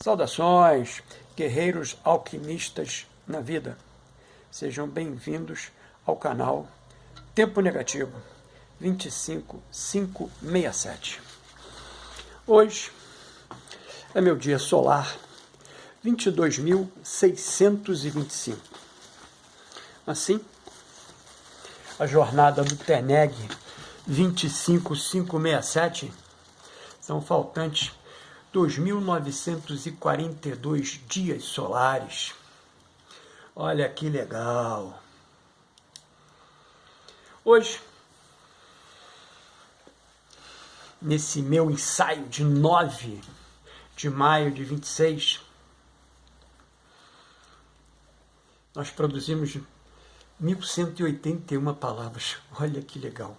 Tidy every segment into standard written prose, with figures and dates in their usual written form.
Saudações, guerreiros alquimistas na vida. Sejam bem-vindos ao canal Tempo Negativo 25567. Hoje é meu dia solar 22.625. Assim, a jornada do TENEG 25567 são faltantes 2.942 dias solares. Olha que legal! Hoje, nesse meu ensaio de 9 de maio de 26, nós produzimos 1.181 palavras. Olha que legal!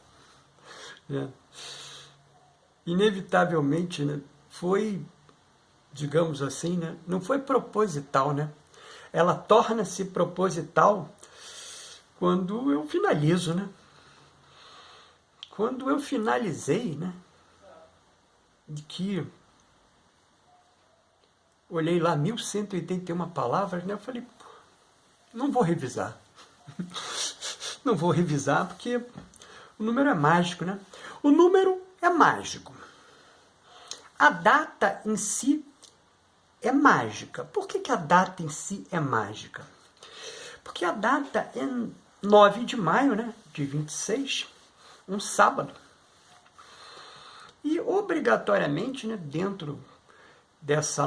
Inevitavelmente, né? Foi, digamos assim, né? Não foi proposital, né? Ela torna-se proposital quando eu finalizo, né? Quando eu finalizei, né? De que olhei lá 1.181 palavras, né? Eu falei, pô, não vou revisar. Não vou revisar porque o número é mágico, né? O número é mágico. A data em si é mágica. Por que a data em si é mágica? Porque a data é 9 de maio, né, de 26, um sábado. E obrigatoriamente, né, dentro desse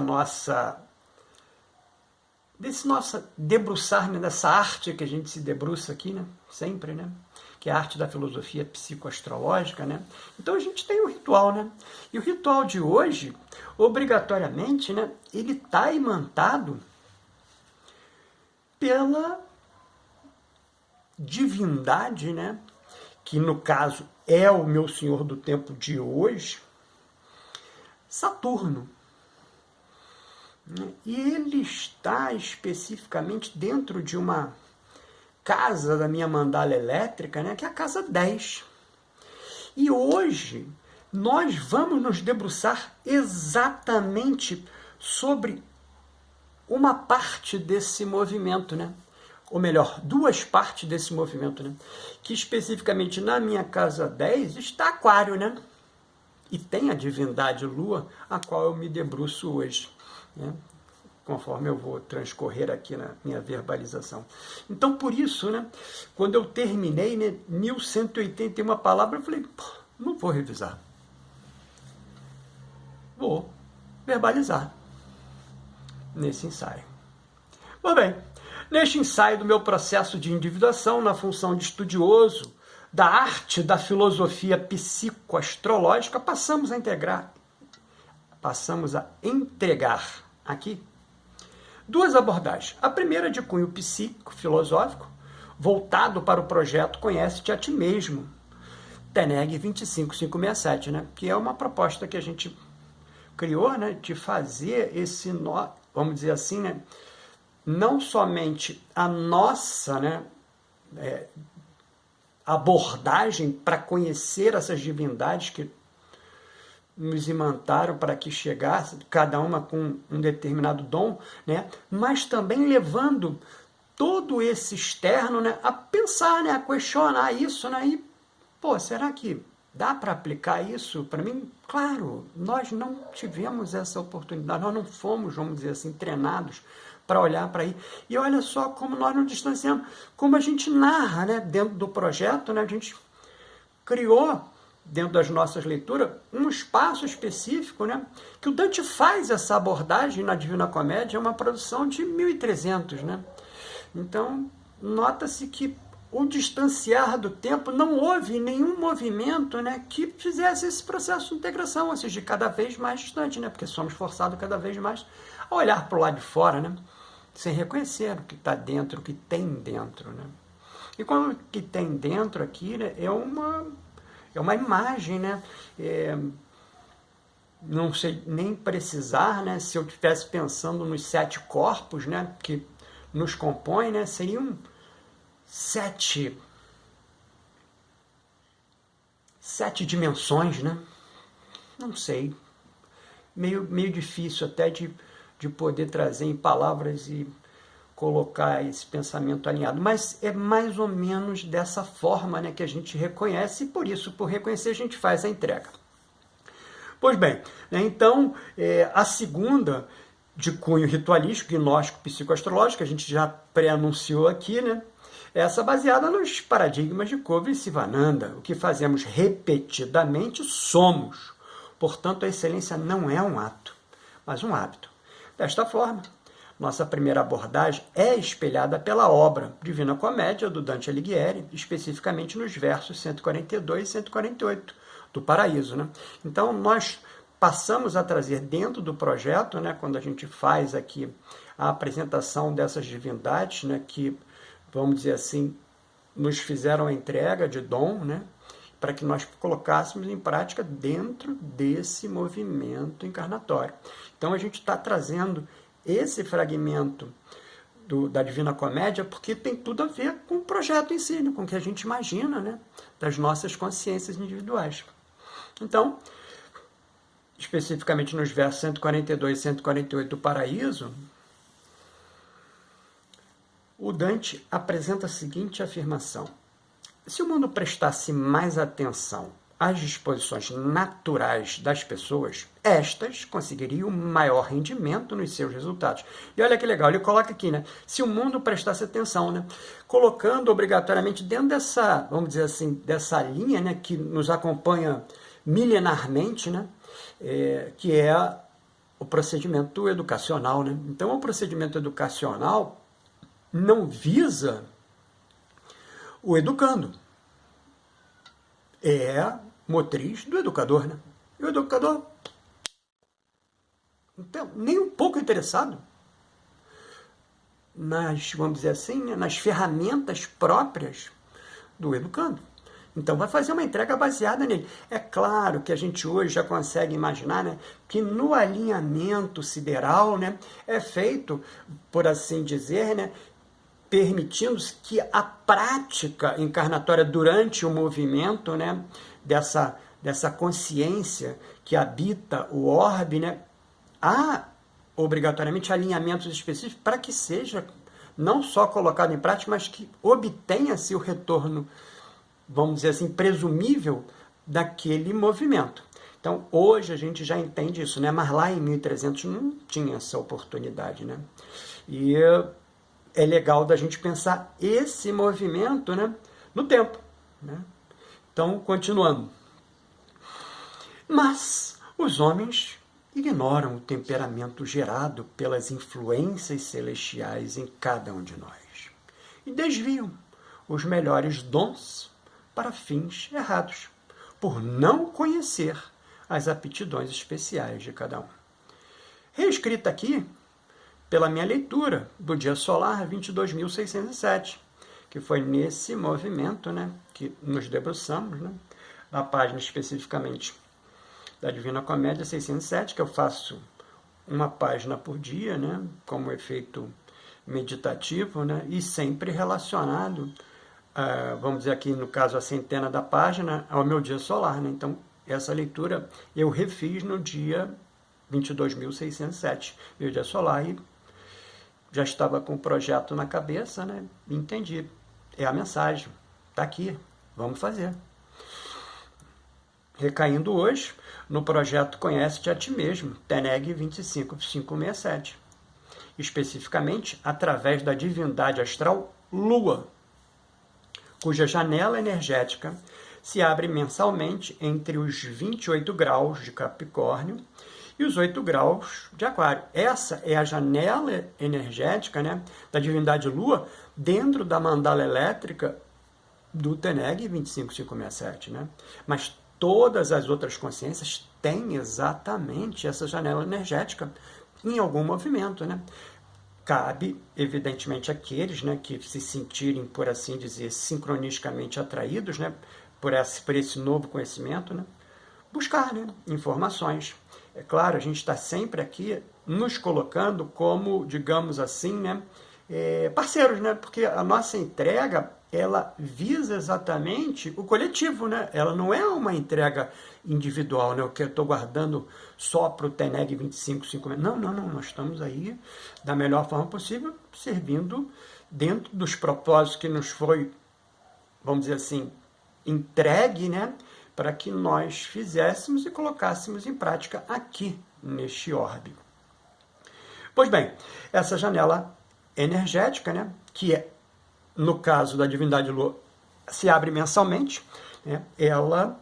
nosso debruçar, né, dessa arte que a gente se debruça aqui, né, sempre, né, que é a arte da filosofia psicoastrológica, né? Então a gente tem um ritual, né? E o ritual de hoje, obrigatoriamente, né, ele está imantado pela divindade, né, que no caso é o meu senhor do tempo de hoje, Saturno. E ele está especificamente dentro de uma casa da minha mandala elétrica, né, que é a casa 10. E hoje nós vamos nos debruçar exatamente sobre uma parte desse movimento, né? Ou melhor, duas partes desse movimento, né? Que especificamente na minha casa 10 está Aquário, né? E tem a divindade Lua, a qual eu me debruço hoje, né? Conforme eu vou transcorrer aqui na minha verbalização. Então, por isso, né, quando eu terminei, né, 1.181 palavras, eu falei, pô, não vou revisar. Vou verbalizar nesse ensaio. Pois bem, neste ensaio do meu processo de individuação, na função de estudioso da arte da filosofia psicoastrológica, passamos a entregar aqui duas abordagens. A primeira de cunho psíquico-filosófico, voltado para o projeto Conhece-te a Ti Mesmo, TENEG 25567, né? Que é uma proposta que a gente criou, né? De fazer esse, vamos dizer assim, né? Não somente a nossa, né? Abordagem para conhecer essas divindades que nos imantaram para que chegasse, cada uma com um determinado dom, né? Mas também levando todo esse externo, né, a pensar, né, a questionar isso, né? E, pô, será que dá para aplicar isso para mim? Claro, nós não tivemos essa oportunidade, nós não fomos, vamos dizer assim, treinados para olhar para aí. E olha só como nós nos distanciamos, como a gente narra, né, dentro do projeto, né, a gente criou dentro das nossas leituras, um espaço específico, né, que o Dante faz essa abordagem na Divina Comédia, é uma produção de 1300, né? Então, nota-se que o distanciar do tempo, não houve nenhum movimento, né, que fizesse esse processo de integração, ou seja, de cada vez mais distante, né, porque somos forçados cada vez mais a olhar para o lado de fora, né, sem reconhecer o que está dentro, o que tem dentro, né. E quando o que tem dentro aqui, né, é uma imagem, né? Não sei nem precisar, né? Se eu estivesse pensando nos 7 corpos, né, que nos compõem, né, seriam 7 dimensões, né? Não sei. Meio difícil até de de poder trazer em palavras e colocar esse pensamento alinhado, mas é mais ou menos dessa forma, né, que a gente reconhece, e por isso, por reconhecer, a gente faz a entrega. Pois bem, né, então, a segunda, de cunho ritualístico, gnóstico, psicoastrológico, a gente já pré-anunciou aqui, né, essa baseada nos paradigmas de Covey e Sivananda. O que fazemos repetidamente somos. Portanto, a excelência não é um ato, mas um hábito. Desta forma, nossa primeira abordagem é espelhada pela obra Divina Comédia, do Dante Alighieri, especificamente nos versos 142 e 148 do Paraíso, né? Então, nós passamos a trazer dentro do projeto, né, quando a gente faz aqui a apresentação dessas divindades, né, que, vamos dizer assim, nos fizeram a entrega de dom, né, para que nós colocássemos em prática dentro desse movimento encarnatório. Então, a gente está trazendo esse fragmento da Divina Comédia porque tem tudo a ver com o projeto em si, né, com o que a gente imagina, né, das nossas consciências individuais. Então, especificamente nos versos 142 e 148 do Paraíso, o Dante apresenta a seguinte afirmação: se o mundo prestasse mais atenção às disposições naturais das pessoas, estas conseguiriam maior rendimento nos seus resultados. E olha que legal, ele coloca aqui, né? Se o mundo prestasse atenção, né? Colocando obrigatoriamente dentro dessa, vamos dizer assim, dessa linha, né, que nos acompanha milenarmente, né? Que é o procedimento educacional, né? Então, o procedimento educacional não visa o educando. É motriz do educador, né? E o educador, então, nem um pouco interessado nas, vamos dizer assim, né, nas ferramentas próprias do educando. Então, vai fazer uma entrega baseada nele. É claro que a gente hoje já consegue imaginar, né, que no alinhamento sideral, né, é feito, por assim dizer, né, permitindo-se que a prática encarnatória durante o movimento, né, dessa consciência que habita o orbe, né, há obrigatoriamente alinhamentos específicos para que seja não só colocado em prática, mas que obtenha-se o retorno, vamos dizer assim, presumível daquele movimento. Então, hoje a gente já entende isso, né? Mas lá em 1300 não tinha essa oportunidade, né? E é legal da gente pensar esse movimento, né, no tempo, né? Então, continuando. Mas os homens ignoram o temperamento gerado pelas influências celestiais em cada um de nós e desviam os melhores dons para fins errados, por não conhecer as aptidões especiais de cada um. Reescrita aqui pela minha leitura do dia solar 22.607, que foi nesse movimento, né, que nos debruçamos, né, na página especificamente da Divina Comédia 607, que eu faço uma página por dia, né, como efeito meditativo, né, e sempre relacionado, vamos dizer aqui no caso a centena da página, ao meu dia solar, né? Então, essa leitura eu refiz no dia 22.607, meu dia solar, e já estava com o projeto na cabeça, né? Entendi. É a mensagem. Está aqui. Vamos fazer. Recaindo hoje no projeto Conhece-te a Ti Mesmo, TENEG 25567. Especificamente através da divindade astral Lua, cuja janela energética se abre mensalmente entre os 28 graus de Capricórnio e os 8 graus de Aquário. Essa é a janela energética, né, da divindade Lua dentro da mandala elétrica do TENEG 25567. Né? Mas todas as outras consciências têm exatamente essa janela energética em algum movimento. Né? Cabe, evidentemente, àqueles, né, que se sentirem, por assim dizer, sincronisticamente atraídos, né, por esse novo conhecimento, né, buscar, né, informações. É claro, a gente está sempre aqui nos colocando como, digamos assim, né, parceiros, né, porque a nossa entrega ela visa exatamente o coletivo, né? Ela não é uma entrega individual, né? O que eu estou guardando só para o TENEG 2556. Não, não, não. Nós estamos aí da melhor forma possível, servindo dentro dos propósitos que nos foi, vamos dizer assim, entregue, né? Para que nós fizéssemos e colocássemos em prática aqui neste orbe. Pois bem, essa janela energética, né? Que é, no caso da divindade Lua, se abre mensalmente, né? Ela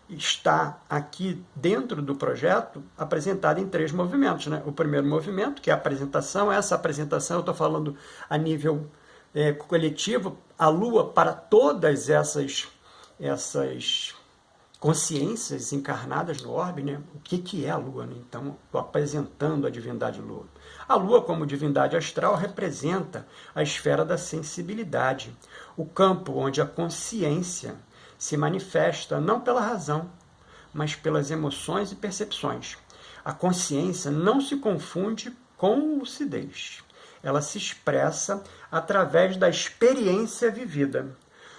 está aqui dentro do projeto apresentada em 3 movimentos, né? O primeiro movimento, que é a apresentação, essa apresentação eu estou falando a nível coletivo, a Lua para todas essas consciências encarnadas no orbe, né? O que é a Lua? Né? Então, estou apresentando a divindade Lua. A Lua, como divindade astral, representa a esfera da sensibilidade, o campo onde a consciência se manifesta não pela razão, mas pelas emoções e percepções. A consciência não se confunde com lucidez. Ela se expressa através da experiência vivida,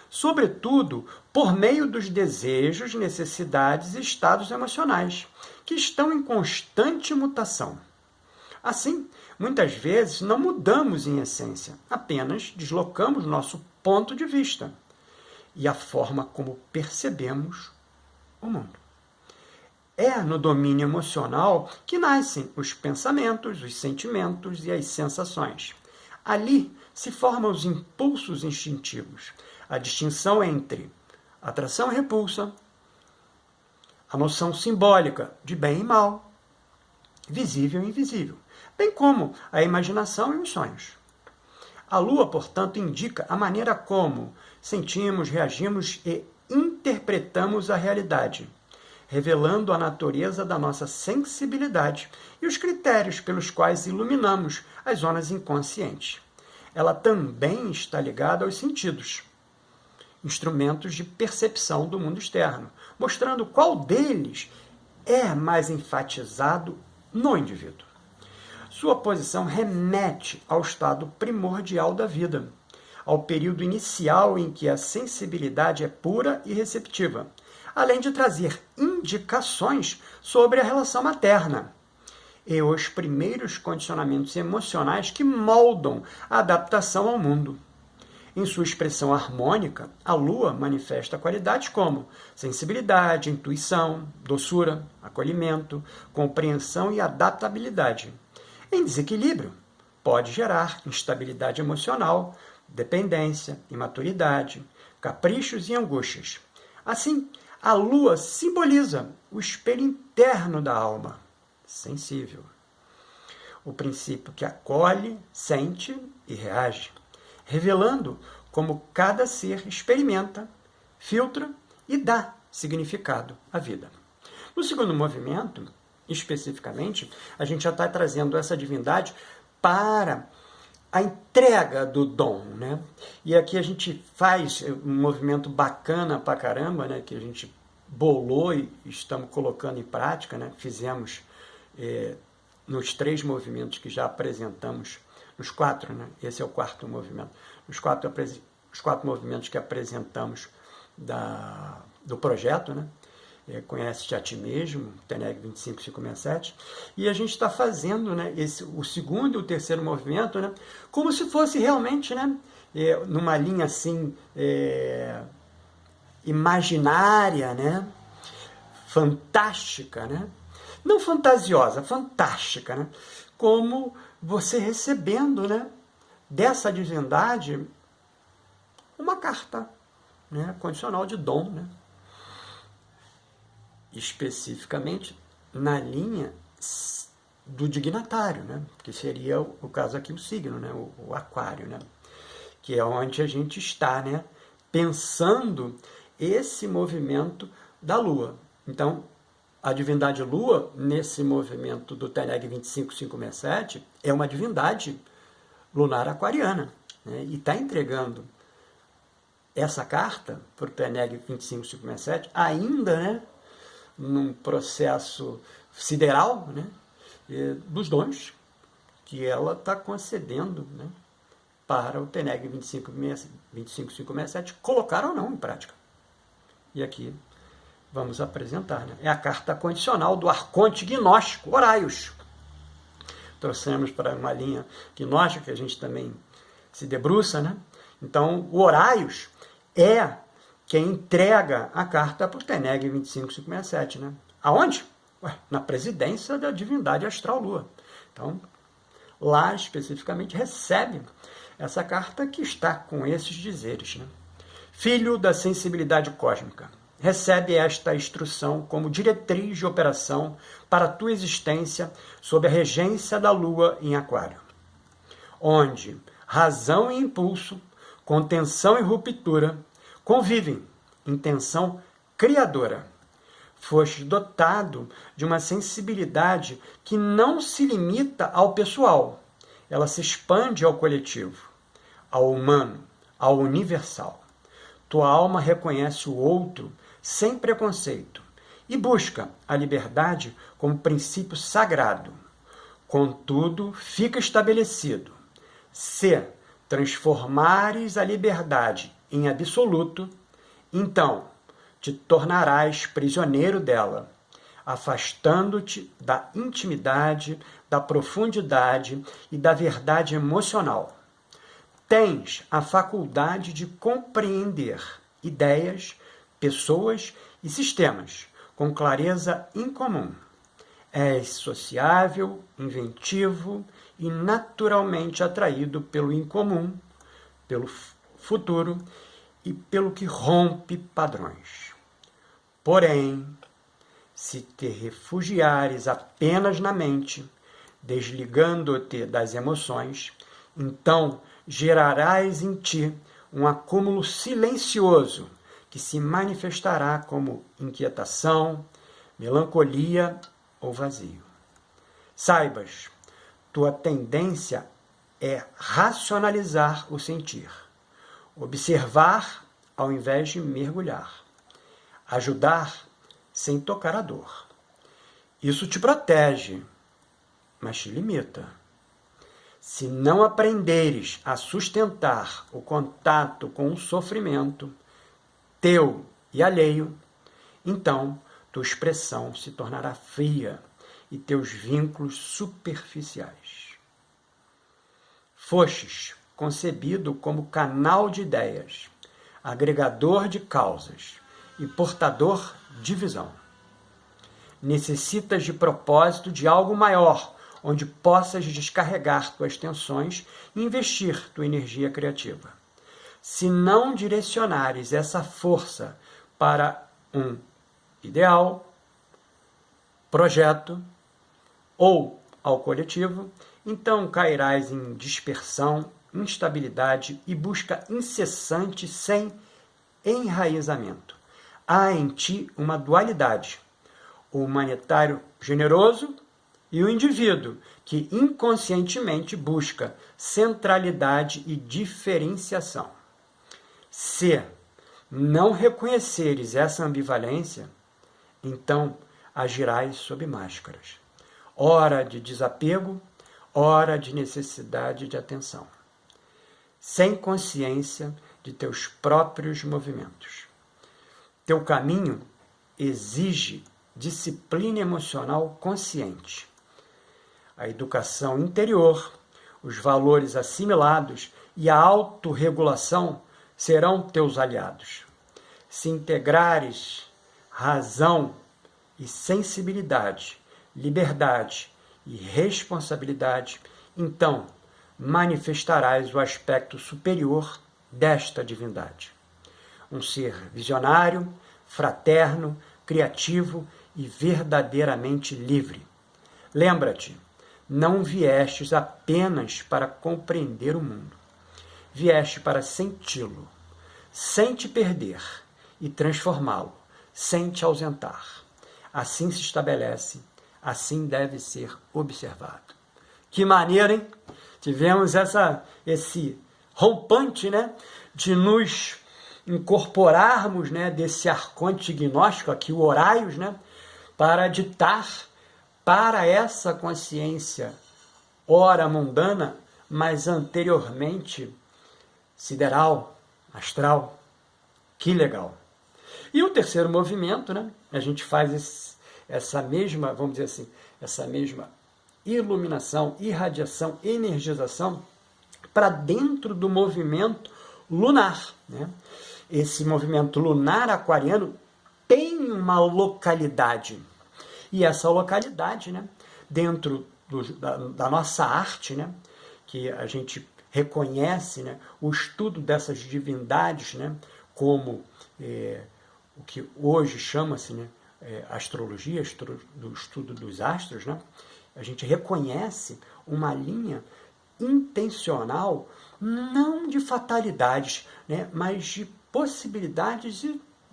sobretudo por meio dos desejos, necessidades e estados emocionais, que estão em constante mutação. Assim, muitas vezes não mudamos em essência, apenas deslocamos nosso ponto de vista e a forma como percebemos o mundo. É no domínio emocional que nascem os pensamentos, os sentimentos e as sensações. Ali se formam os impulsos instintivos, a distinção entre atração e repulsa, a noção simbólica de bem e mal, visível e invisível, bem como a imaginação e os sonhos. A Lua, portanto, indica a maneira como sentimos, reagimos e interpretamos a realidade, revelando a natureza da nossa sensibilidade e os critérios pelos quais iluminamos as zonas inconscientes. Ela também está ligada aos sentidos, instrumentos de percepção do mundo externo, mostrando qual deles é mais enfatizado no indivíduo. Sua posição remete ao estado primordial da vida, ao período inicial em que a sensibilidade é pura e receptiva, além de trazer indicações sobre a relação materna e os primeiros condicionamentos emocionais que moldam a adaptação ao mundo. Em sua expressão harmônica, a Lua manifesta qualidades como sensibilidade, intuição, doçura, acolhimento, compreensão e adaptabilidade. Em desequilíbrio, pode gerar instabilidade emocional, dependência, imaturidade, caprichos e angústias. Assim, a Lua simboliza o espelho interno da alma, sensível. O princípio que acolhe, sente e reage, revelando como cada ser experimenta, filtra e dá significado à vida. No segundo movimento, especificamente, a gente já está trazendo essa divindade para a entrega do dom, né? E aqui a gente faz um movimento bacana pra caramba, né? Que a gente bolou e estamos colocando em prática, né? Fizemos nos 3 movimentos que já apresentamos, nos 4, né? Esse é o 4º movimento. Os 4 movimentos que apresentamos do projeto, né? Conhece-te a ti mesmo, TENEG 25567, e a gente está fazendo, né, o segundo e o terceiro movimento, né, como se fosse realmente, né, numa linha assim imaginária, né, fantástica, né, não fantasiosa, fantástica, né, como você recebendo, né, dessa divindade uma carta, né, condicional de dom, né, especificamente na linha do dignatário, né? Que seria o caso aqui o signo, né? O aquário, né? Que é onde a gente está, né? Pensando esse movimento da Lua. Então, a divindade Lua, nesse movimento do TENEG 25567, é uma divindade lunar aquariana, né? E está entregando essa carta para o TENEG 25567 ainda, né? Num processo sideral, né, dos dons que ela está concedendo, né, para o TENEG 25567 colocar ou não em prática. E aqui vamos apresentar, né? É a carta condicional do arconte gnóstico, Horaios. Trouxemos para uma linha gnóstica que a gente também se debruça, né? Então, o Horaios é quem entrega a carta para o Teneg 25567, né? Aonde? Ué, na presidência da divindade astral Lua. Então, lá especificamente recebe essa carta que está com esses dizeres, né? Filho da sensibilidade cósmica, recebe esta instrução como diretriz de operação para a tua existência sob a regência da Lua em Aquário, onde razão e impulso, contenção e ruptura convivem em tensão criadora. Foste dotado de uma sensibilidade que não se limita ao pessoal, ela se expande ao coletivo, ao humano, ao universal. Tua alma reconhece o outro sem preconceito e busca a liberdade como princípio sagrado. Contudo, fica estabelecido: se transformares a liberdade em absoluto, então te tornarás prisioneiro dela, afastando-te da intimidade, da profundidade e da verdade emocional. Tens a faculdade de compreender ideias, pessoas e sistemas com clareza incomum. És sociável, inventivo e naturalmente atraído pelo incomum, pelo futuro e pelo que rompe padrões. Porém, se te refugiares apenas na mente, desligando-te das emoções, então gerarás em ti um acúmulo silencioso que se manifestará como inquietação, melancolia ou vazio. Saibas, tua tendência é racionalizar o sentir, observar ao invés de mergulhar, ajudar sem tocar a dor. Isso te protege, mas te limita. Se não aprenderes a sustentar o contato com o sofrimento, teu e alheio, então tua expressão se tornará fria e teus vínculos superficiais. Fostes concebido como canal de ideias, agregador de causas e portador de visão. Necessitas de propósito de algo maior, onde possas descarregar tuas tensões e investir tua energia criativa. Se não direcionares essa força para um ideal, projeto ou ao coletivo, então cairás em dispersão, instabilidade e busca incessante sem enraizamento. Há em ti uma dualidade, o humanitário generoso e o indivíduo que inconscientemente busca centralidade e diferenciação. Se não reconheceres essa ambivalência, então agirás sob máscaras. Hora de desapego, hora de necessidade de atenção. Sem consciência de teus próprios movimentos. Teu caminho exige disciplina emocional consciente. A educação interior, os valores assimilados e a autorregulação serão teus aliados. Se integrares razão e sensibilidade, liberdade e responsabilidade, então manifestarás o aspecto superior desta divindade. Um ser visionário, fraterno, criativo e verdadeiramente livre. Lembra-te, não viestes apenas para compreender o mundo. Vieste para senti-lo, sem te perder, e transformá-lo, sem te ausentar. Assim se estabelece, assim deve ser observado. Que maneira, hein? Tivemos esse rompante, né, de nos incorporarmos, né, desse arconte gnóstico aqui, o Horaios, né, para ditar para essa consciência ora mundana, mas anteriormente sideral, astral. Que legal! E o terceiro movimento, né, a gente faz essa mesma, vamos dizer assim, essa mesma iluminação, irradiação, energização para dentro do movimento lunar, né? Esse movimento lunar aquariano tem uma localidade. E essa localidade, né, dentro da nossa arte, né, que a gente reconhece, né, o estudo dessas divindades, né, como o que hoje chama-se, né, astrologia, do estudo dos astros, né, a gente reconhece uma linha intencional, não de fatalidades, né, mas de possibilidades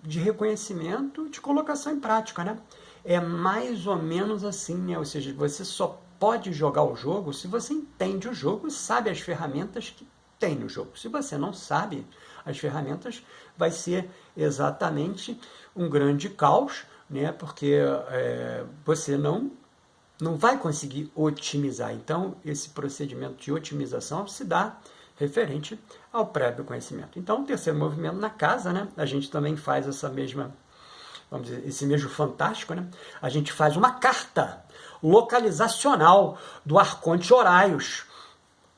de reconhecimento, de colocação em prática, né? É mais ou menos assim, né? Ou seja, você só pode jogar o jogo se você entende o jogo e sabe as ferramentas que tem no jogo. Se você não sabe as ferramentas, vai ser exatamente um grande caos, né? Porque você não vai conseguir otimizar. Então, esse procedimento de otimização se dá referente ao prévio conhecimento. Então, o terceiro movimento na casa, né, a gente também faz essa mesma, vamos dizer, esse mesmo fantástico, né? A gente faz uma carta localizacional do Arconte Horaios.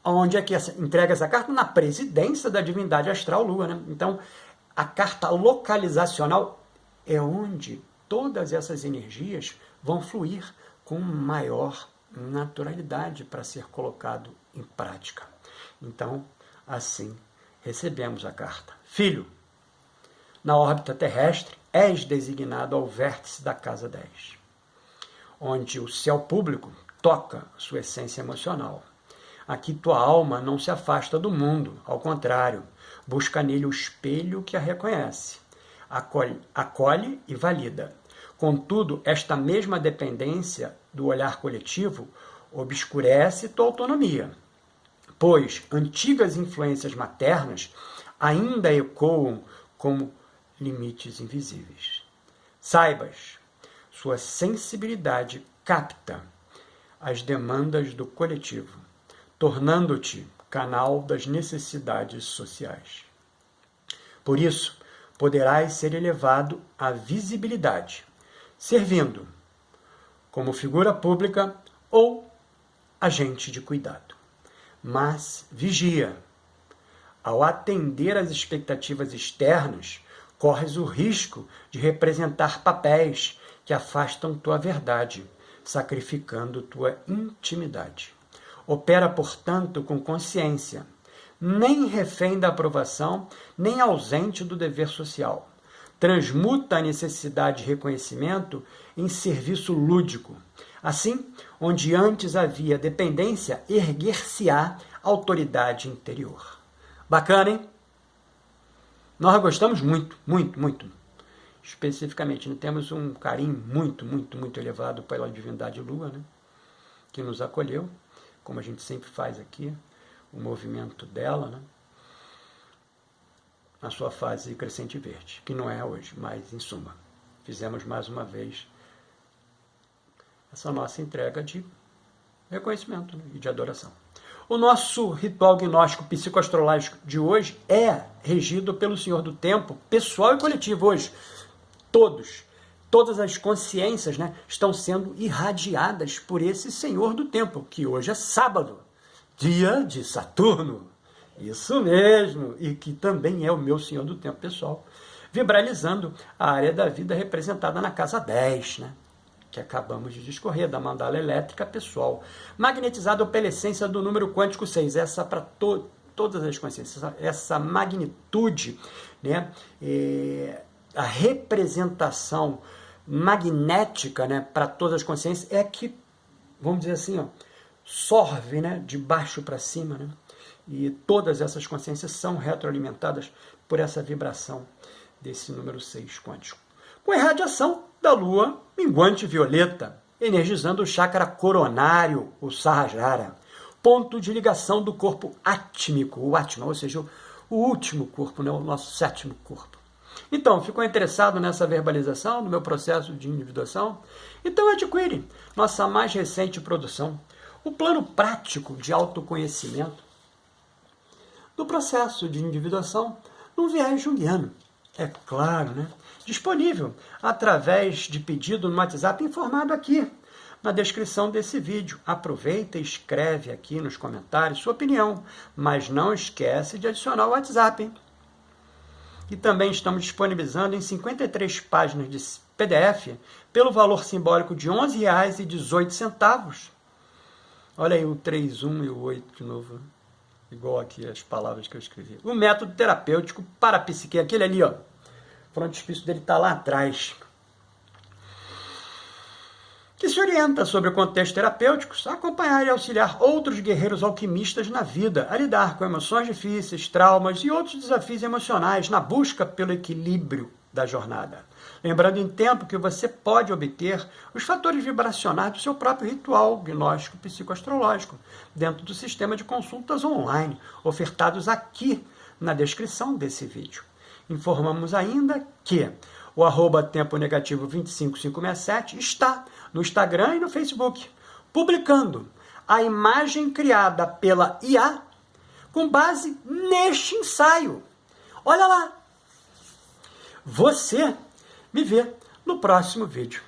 Onde é que entrega essa carta? Na presidência da divindade astral Lua, né? Então, a carta localizacional é onde todas essas energias vão fluir com maior naturalidade para ser colocado em prática. Então, assim, recebemos a carta. Filho, na órbita terrestre, és designado ao vértice da casa 10, onde o céu público toca sua essência emocional. Aqui tua alma não se afasta do mundo, ao contrário, busca nele o espelho que a reconhece, acolhe e valida. Contudo, esta mesma dependência do olhar coletivo obscurece tua autonomia, pois antigas influências maternas ainda ecoam como limites invisíveis. Saibas, sua sensibilidade capta as demandas do coletivo, tornando-te canal das necessidades sociais. Por isso, poderás ser elevado à visibilidade, servindo como figura pública ou agente de cuidado. Mas vigia. Ao atender às expectativas externas, corres o risco de representar papéis que afastam tua verdade, sacrificando tua intimidade. Opera, portanto, com consciência, nem refém da aprovação, nem ausente do dever social. Transmuta a necessidade de reconhecimento em serviço lúdico. Assim, onde antes havia dependência, erguer-se-á autoridade interior. Bacana, hein? Nós gostamos muito, muito, muito. Especificamente, temos um carinho muito, muito, muito elevado pela divindade Lua, né? Que nos acolheu, como a gente sempre faz aqui, o movimento dela, né? Na sua fase crescente verde, que não é hoje, mas em suma, fizemos mais uma vez essa nossa entrega de reconhecimento, né, e de adoração. O nosso ritual gnóstico psicoastrológico de hoje é regido pelo Senhor do Tempo, pessoal e coletivo hoje. Todas as consciências, né, estão sendo irradiadas por esse Senhor do Tempo, que hoje é sábado, dia de Saturno. Isso mesmo, e que também é o meu Senhor do Tempo pessoal, vibralizando a área da vida representada na casa 10, né? Que acabamos de discorrer, da mandala elétrica pessoal, magnetizado pela essência do número quântico 6, essa para todas as consciências, essa magnitude, né? A representação magnética, né, para todas as consciências é que, vamos dizer assim, ó, sorve, né, de baixo para cima, né? E todas essas consciências são retroalimentadas por essa vibração desse número 6 quântico. Com a irradiação da lua minguante violeta, energizando o chakra coronário, o Sahasrara, ponto de ligação do corpo átmico, o Atma, ou seja, o último corpo, né, o nosso sétimo corpo. Então, ficou interessado nessa verbalização, no meu processo de individuação? Então adquire nossa mais recente produção, o plano prático de autoconhecimento do processo de individuação no viés junguiano. É claro, né? Disponível através de pedido no WhatsApp informado aqui na descrição desse vídeo. Aproveita e escreve aqui nos comentários sua opinião, mas não esquece de adicionar o WhatsApp, hein? E também estamos disponibilizando em 53 páginas de PDF pelo valor simbólico de R$ 11,18. Olha aí o 3, 1 e o 8 de novo, igual aqui as palavras que eu escrevi. O método terapêutico para a psique, aquele ali, ó. O frontispício dele está lá atrás. Que se orienta sobre o contexto terapêutico, a acompanhar e auxiliar outros guerreiros alquimistas na vida, a lidar com emoções difíceis, traumas e outros desafios emocionais na busca pelo equilíbrio da jornada. Lembrando em tempo que você pode obter os fatores vibracionais do seu próprio ritual gnóstico psicoastrológico dentro do sistema de consultas online, ofertados aqui na descrição desse vídeo. Informamos ainda que o @tempo negativo 25567 está no Instagram e no Facebook, publicando a imagem criada pela IA com base neste ensaio. Olha lá! Você me vê no próximo vídeo.